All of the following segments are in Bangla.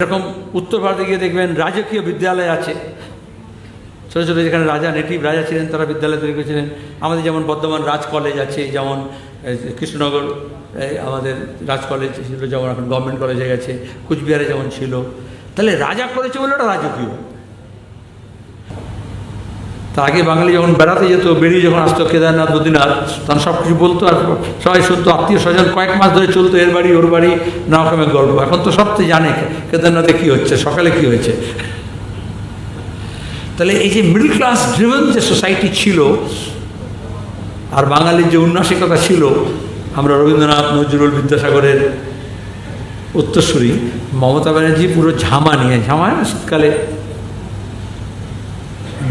এরকম উত্তর ভারতে গিয়ে দেখবেন রাজকীয় বিদ্যালয় আছে, ছোটো ছোটো যেখানে রাজা নেটিভ রাজা ছিলেন তারা বিদ্যালয় তৈরি করেছিলেন। আমাদের যেমন বর্ধমান রাজ কলেজ আছে, যেমন কৃষ্ণনগর আমাদের রাজ কলেজ ছিল, যেমন এখন গভর্নমেন্ট কলেজে গেছে, কুচবিহারে যেমন ছিল। তাহলে রাজা করেছে বলে ওটা রাজকীয়। তার আগে বাঙালি যখন বেড়াতে যেত, বেরিয়ে যখন আসতো কেদারনাথ বদ্রীনাথ, তখন সব কিছু বলতো আর সবাই শুনতো, আত্মীয় স্বজন কয়েক মাস ধরে চলতো এর বাড়ি ওর বাড়ি, নানা রকমের গল্প। এখন তো সব তো জানে কেদারনাথে কী হচ্ছে, সকালে কী হয়েছে। তাহলে এই যে মিডল ক্লাস ড্রিভেন যে সোসাইটি ছিল আর বাঙালির যে উন্নাসিকতা ছিল, আমরা রবীন্দ্রনাথ, নজরুল, বিদ্যাসাগরের উত্তরসূরি মমতা ব্যানার্জি পুরো ঝামা নিয়ে, ঝামা শীতকালে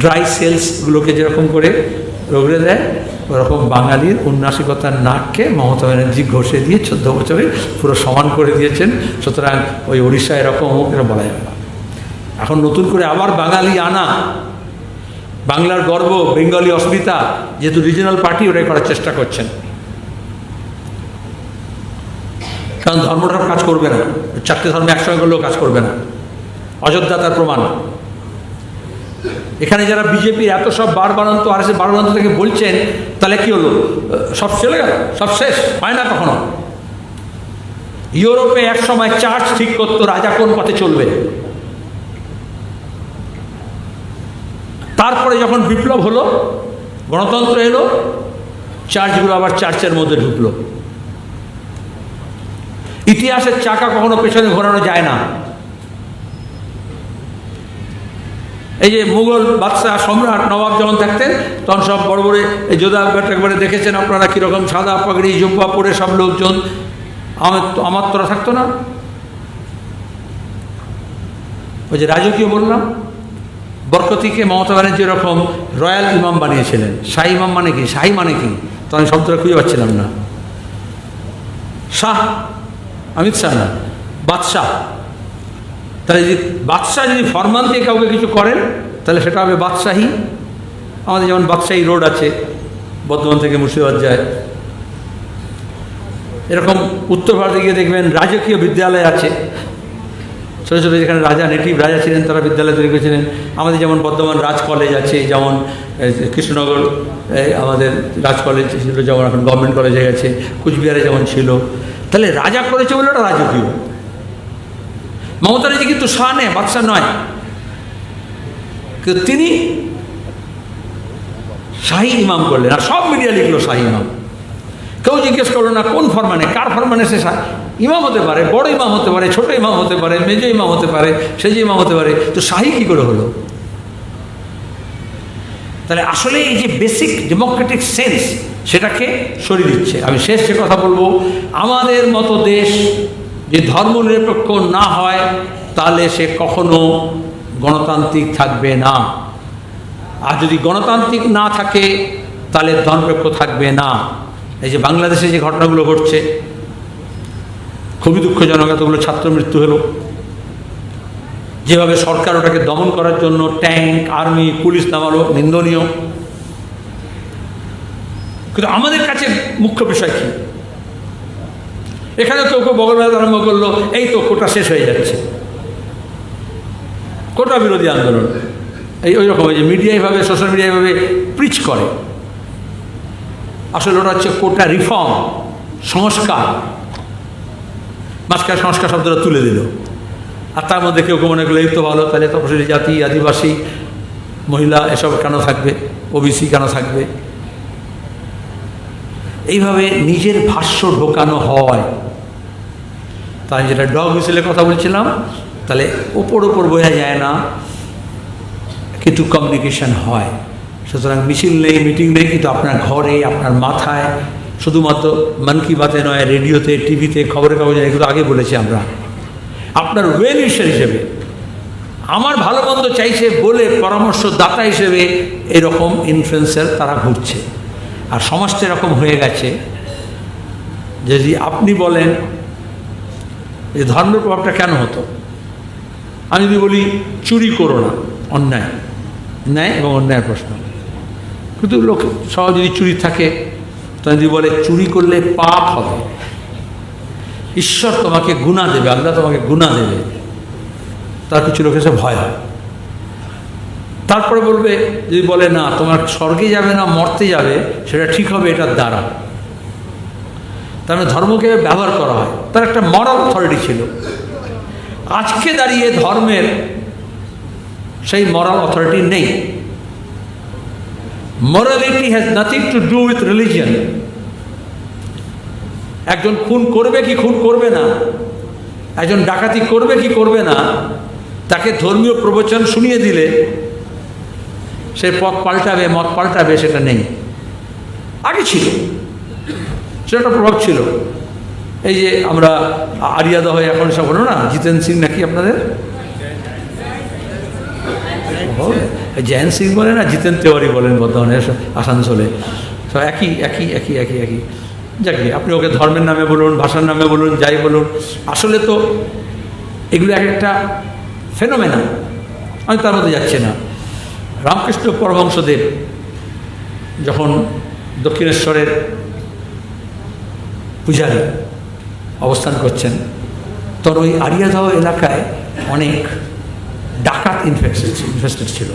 ড্রাই সেলসগুলোকে যেরকম করে রগড়ে দেয়, ওরকম বাঙালির উন্নাসিকতার নাককে মমতা ব্যানার্জি ঘষে দিয়ে 14 বছরে পুরো সমান করে দিয়েছেন। সুতরাং ওই উড়িষ্যা এরকম হোক এটা বলা যাবে না। এখন নতুন করে আবার বাঙালি আনা, বাংলার গর্ব, বেঙ্গলি অস্মিতা, যেহেতু রিজিনাল পার্টি ওটাই করার চেষ্টা করছেন। কারণ ধর্মটার কাজ করবে না, 4টে ধর্ম একসঙ্গে করলেও কাজ করবে না। অযোধ্যা তার প্রমাণ। এখানে যারা বিজেপির এত সব বারবারন্ত আর এসে বারবারন্ত থেকে বলছেন, তাহলে কি হলো? সব চলে গেল, সব শেষ হয় না কখনো। ইউরোপে এক সময় চার্চ ঠিক করতো রাজা কোন পথে চলবে। তারপরে যখন বিপ্লব হলো, গণতন্ত্র এলো, চার্চগুলো আবার চার্চের মধ্যে ঢুকলো। ইতিহাসের চাকা কখনো পেছনে ঘোরানো যায় না। এই যে মুঘল বাদশাহ সম্রাট নবাব যখন থাকতেন, তখন সব বড় বড় এই যোধা একবারে দেখেছেন আপনারা কীরকম সাদা পাগড়ি জুব্বা পরে সব লোকজন, আমার তোরা থাকতো না। ওই যে রাজকীয় বললাম, বরকতিকে মমতা ব্যানার্জি এরকম রয়্যাল ইমাম বানিয়েছিলেন। শাহী ইমাম মানে কি? শাহী মানে কি? তো আমি শব্দটা খুঁজে পাচ্ছিলাম না। শাহ, অমিত শাহ না, বাদশাহ। তাহলে যদি বাদশাহ যদি ফরমান দিয়ে কাউকে কিছু করেন, তাহলে সেটা হবে বাদশাহী। আমাদের যেমন বাদশাহী রোড আছে, বর্ধমান থেকে মুর্শিদাবাদ যায়। এরকম উত্তর ভারতে গিয়ে দেখবেন রাজকীয় বিদ্যালয় আছে, ছোটো ছোটো যেখানে রাজা নেটিভ রাজা ছিলেন তারা বিদ্যালয় তৈরি করেছিলেন। আমাদের যেমন বর্ধমান রাজ কলেজ আছে, যেমন কৃষ্ণনগর আমাদের রাজ কলেজ ছিল, যেমন এখন গভর্নমেন্ট কলেজে গেছে, কুচবিহারে যেমন ছিল। তাহলে রাজা করেছে বলে ওটা রাজকীয়। মমতা ব্যানার্জি কিন্তু শাহ নেই, বাদশাহ নয়, কিন্তু তিনি শাহী ইমাম করলেন। আর সব মিডিয়া লিখলো শাহী ইমাম। কেউ জিজ্ঞেস করলো না কোন ফরমানে, কার ফরমানে সে ইমাম হতে পারে, বড় ইমাম হতে পারে, ছোট ইমাম হতে পারে, মেজো ইমাম হতে পারে, সেজ ইমাম হতে পারে, তো শাহী কী করে হলো? তাহলে আসলে এই যে বেসিক ডেমোক্রেটিক সেন্স, সেটাকে সরিয়ে দিচ্ছে। আমি শেষ যে কথা বলবো, আমাদের মতো দেশ যে ধর্মনিরপেক্ষ না হয়, তাহলে সে কখনো গণতান্ত্রিক থাকবে না। আর যদি গণতান্ত্রিক না থাকে, তাহলে ধর্মনিরপেক্ষ থাকবে না। এই যে বাংলাদেশে যে ঘটনাগুলো ঘটছে, খুবই দুঃখজনক। এতগুলো ছাত্র মৃত্যু হলো, যেভাবে সরকার ওটাকে দমন করার জন্য ট্যাঙ্ক, আর্মি, পুলিশ নামালো, নিন্দনীয়। কিন্তু আমাদের কাছে মুখ্য বিষয় কি? এখানে কেউ কেউ বগল বেড়াতে আরম্ভ করলো, এই তো কোটা শেষ হয়ে যাচ্ছে, কোটা বিরোধী আন্দোলন। এই ওই রকম যে মিডিয়াইভাবে, সোশ্যাল মিডিয়াইভাবে প্রিচ করে। আসলে ওটা হচ্ছে কোটা রিফর্ম, সংস্কার। মাঝখানে সংস্কার শব্দটা তুলে দিল। আর তার মধ্যে কেউ কেউ মনে করলো এই তো ভালো, তাহলে তপশিলি জাতি, আদিবাসী, মহিলা এসব কেন থাকবে, ওবিসি কেন থাকবে? এইভাবে নিজের ভাষ্য ঢোকানো হয়। তাই যেটা ডগ হুইসেলের কথা বলছিলাম, তাহলে ওপর ওপর বোঝা যায় না, কিন্তু কমিউনিকেশন হয়। সুতরাং মিছিল নেই, মিটিং নেই, কিন্তু আপনার ঘরে, আপনার মাথায়, শুধুমাত্র মন কি বাতে নয়, রেডিওতে, টিভিতে, খবরের কাগজে, এগুলো আগে বলেছি আমরা। আপনার ওয়েল উইশার হিসেবে, আমার ভালো মন্দ চাইছে বলে পরামর্শদাতা হিসেবে এরকম ইনফ্লুয়েন্সার তারা ঘুরছে। আর সমাজটা এরকম হয়ে গেছে, যদি আপনি বলেন যে ধর্মের প্রভাবটা কেন হতো, আমি যদি বলি চুরি করো না, অন্যায়, ন্যায় এবং অন্যায়ের প্রশ্ন। কিন্তু লোক সবাই যদি চুরি থাকে, তখন যদি বলে চুরি করলে পাপ হবে, ঈশ্বর তোমাকে গুনাহ দেবে, আল্লাহ তোমাকে গুনাহ দেবে, তার কিছু লোকের সাথে ভয় হয়। তারপরে বলবে, যদি বলে না তোমার স্বর্গে যাবে না মর্তে যাবে সেটা ঠিক হবে এটার দ্বারা, তার মানে ধর্মকে ব্যবহার করা হয়। তার একটা মরাল অথরিটি ছিল। আজকে দাঁড়িয়ে ধর্মের সেই মরাল অথরিটি নেই। Morality has nothing to do with religion. একজন খুন করবে কি খুন করবে না, একজন ডাকাতি করবে কি করবে না, তাকে ধর্মীয় প্রবচন শুনিয়ে দিলে সে পথ পাল্টাবে, মত পাল্টাবে, সেটা নেই। আগে ছিল, সেটা প্রভাব ছিল। এই যে আমরা আরিয়াদা হয়ে এখন সব হলো না, জিতেন সিং নাকি আপনাদের জয়ন্ত সিং বলে না, জিতেন তেওয়ারি বলেন বর্ধমানে আসানসোলে, সব একই একই একই একই একই যাকে আপনি ওকে ধর্মের নামে বলুন, ভাষার নামে বলুন, যাই বলুন, আসলে তো এগুলো এক একটা ফেনোমেনা। আমি তার মধ্যে যাচ্ছি না। রামকৃষ্ণ পরমহংসদেব যখন দক্ষিণেশ্বরের পূজারী অবস্থান করছেন, তখন ওই আরিয়াদহ এলাকায় অনেক ডাকাত ইনফেস্টেড ছিল,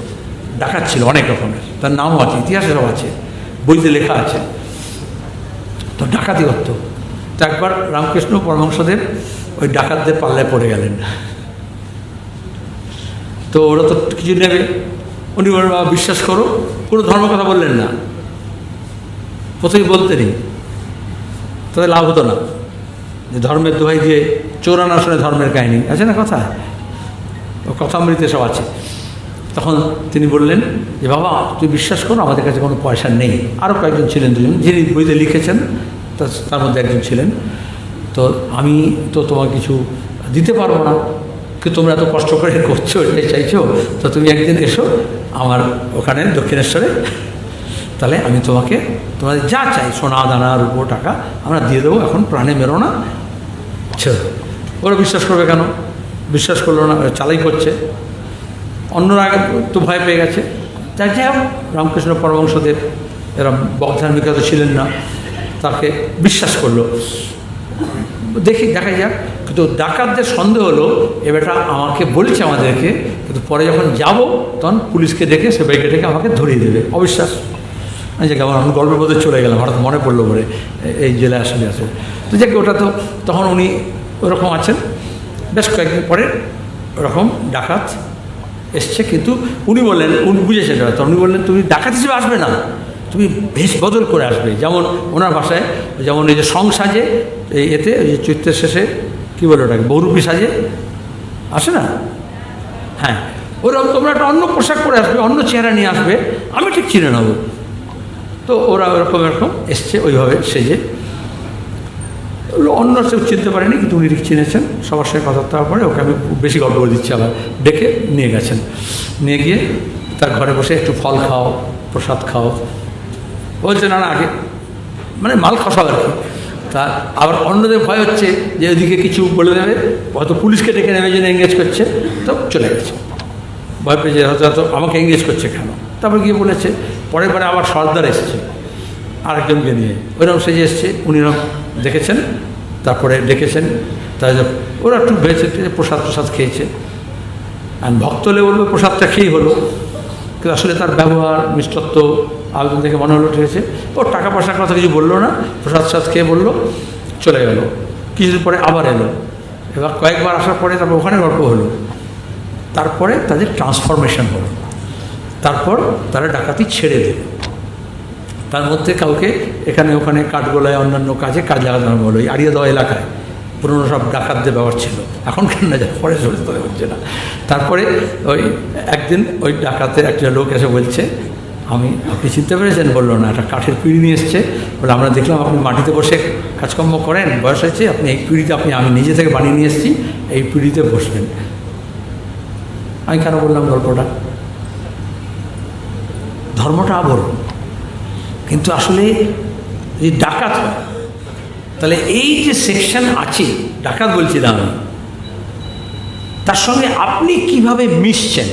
ডাকাত ছিল অনেক রকমের, তার নামও আছে, ইতিহাসেও আছে, বইতে লেখা আছে। তো ডাকাতি হতো। তো একবার রামকৃষ্ণ পরমহংসদেব ওই ডাকাতদের পাল্লায় পড়ে গেলেন। তো ওরা তো কিছু নেবে, উনি বলেন বাবা বিশ্বাস করো, কোনো ধর্ম কথা বললেন না, প্রথমে বলতে নেই, তাদের লাভ হতো না। যে ধর্মের দোহাই দিয়ে চোরানা শুনে ধর্মের কাহিনী আছে না, কথা কথামৃতে সব আছে। তখন তিনি বললেন যে বাবা তুই বিশ্বাস করো, আমাদের কাছে কোনো পয়সা নেই। আরও কয়েকজন ছিলেন, দুজন যিনি বইতে লিখেছেন তার মধ্যে একজন ছিলেন। তো আমি তো তোমাকে কিছু দিতে পারবো না, কিন্তু তোমরা এত কষ্ট করে করছো, এটাই চাইছো, তো তুমি একদিন এসো আমার ওখানে দক্ষিণেশ্বরে, তাহলে আমি তোমাকে তোমাদের যা চাই সোনা দানা রূপো টাকা আমরা দিয়ে দেবো, এখন প্রাণে মেরো না। ওরা বিশ্বাস করবে কেন? বিশ্বাস করলো না, চালাই করছে। অন্যরা আগে তো ভয় পেয়ে গেছে। যাই হোক, রামকৃষ্ণ পরমহংসদেব এরা বকধার্মিকা তো ছিলেন না, তাকে বিশ্বাস করলো। দেখা যাক। কিন্তু ডাকাতদের সন্দেহ হলো এবারটা আমাকে বলছে আমাদেরকে, কিন্তু পরে যখন যাব তখন পুলিশকে ডেকে সেবাইকে ডেকে আমাকে ধরিয়ে দেবে। অবিশ্বাস। আমি যে আমি গল্পের মধ্যে চলে গেলাম, হঠাৎ মনে পড়লো বলে এই জেলায় আসলে আছে। তো যাকে ওটা তো তখন উনি ওরকম আছেন। বেশ কয়েকদিন পরে ওরকম ডাকাত এসছে, কিন্তু উনি বললেন, উনি বুঝেছেন তো উনি বললেন তুমি ডাকাত হিসেবে আসবে না, তুমি বেশ বদল করে আসবে। যেমন ওনার ভাষায়, যেমন এই যে সং সাজে এতে ওই যে চৈত্রের শেষে কী বলে ওটাকে বহুরূপী সাজে আসে না, হ্যাঁ ওরকম তোমরা একটা অন্য পোশাক পরে আসবে, অন্য চেহারা নিয়ে আসবে, আমি ঠিক চিনে নেব। তো ওরা ওরকম এরকম এসছে ওইভাবে সেজে। অন্য কেউ চিনতে পারেনি, কিন্তু উনি ঠিক চিনেছেন। সবার সঙ্গে কথা দেওয়ার পরে ওকে আমি বেশি গল্প করে দিচ্ছি, আবার ডেকে নিয়ে গেছেন। নিয়ে গিয়ে তার ঘরে বসে একটু ফল খাও, প্রসাদ খাও বলছে, না না আগে মানে মাল খসাও আর কি। তা আবার অন্যদের ভয় হচ্ছে যে ওদিকে কিছু বলে দেবে, হয়তো পুলিশকে ডেকে নেবে যে এঙ্গেজ করছে, তো চলে গেছে। ভয় পেয়ে যে হয়তো আমাকে এঙ্গেজ করছে কেন। তারপর গিয়ে বলেছে, পরে পরে আবার সর্দার এসছে আরেকজনকে নিয়ে, ওইরকম সেজে এসছে, উনি দেখেছেন, তারপরে ডেকেছেন। তাই ওরা একটু ভেবেছে প্রসাদ খেয়েছে, আর ভক্ত হলে বলবে প্রসাদটা খেয়েই হলো, কিন্তু আসলে তার ব্যবহার মিষ্টত্ব আলোচনা দেখে মনে হলো ঠিক আছে। ওর টাকা পয়সার কথা কিছু বললো না, প্রসাদ খেয়ে বললো, চলে গেল। কিছুদিন পরে আবার এলো। এবার কয়েকবার আসার পরে তারপর ওখানে গল্প হলো। তারপরে তাদের ট্রান্সফরমেশন হলো। তারপর তারা ডাকাতি ছেড়ে দিল। তার মধ্যে কাউকে এখানে ওখানে কাঠগোলায় অন্যান্য কাজে কাজ লাগানো হলো। এই আরিয়াদহ এলাকায় পুরনো সব ডাকাতদের ব্যবহার ছিল, এখন কেন না যায়, পরে চলে যেতে হচ্ছে না। তারপরে ওই একদিন ওই ডাকাতের একটা লোক এসে বলছে, আপনি চিনতে পেরেছেন? বললো না, একটা কাঠের পিঁড়ি নিয়ে এসছে। বলে আমরা দেখলাম আপনি মাটিতে বসে কাজকর্ম করেন, বয়স হয়েছে, আপনি এই পিঁড়িতে আমি নিজে থেকে বানিয়ে নিয়ে এসেছি, এই পিঁড়িতে বসবেন। আমি কেন বললাম গল্পটা? ধর্মটা আবরণ, কিন্তু আসলে যদি ডাকাত হয় তাহলে এই যে সেকশন আছে, ডাকাত বলছিলাম আমি, তার সঙ্গে আপনি কিভাবে মিশছেন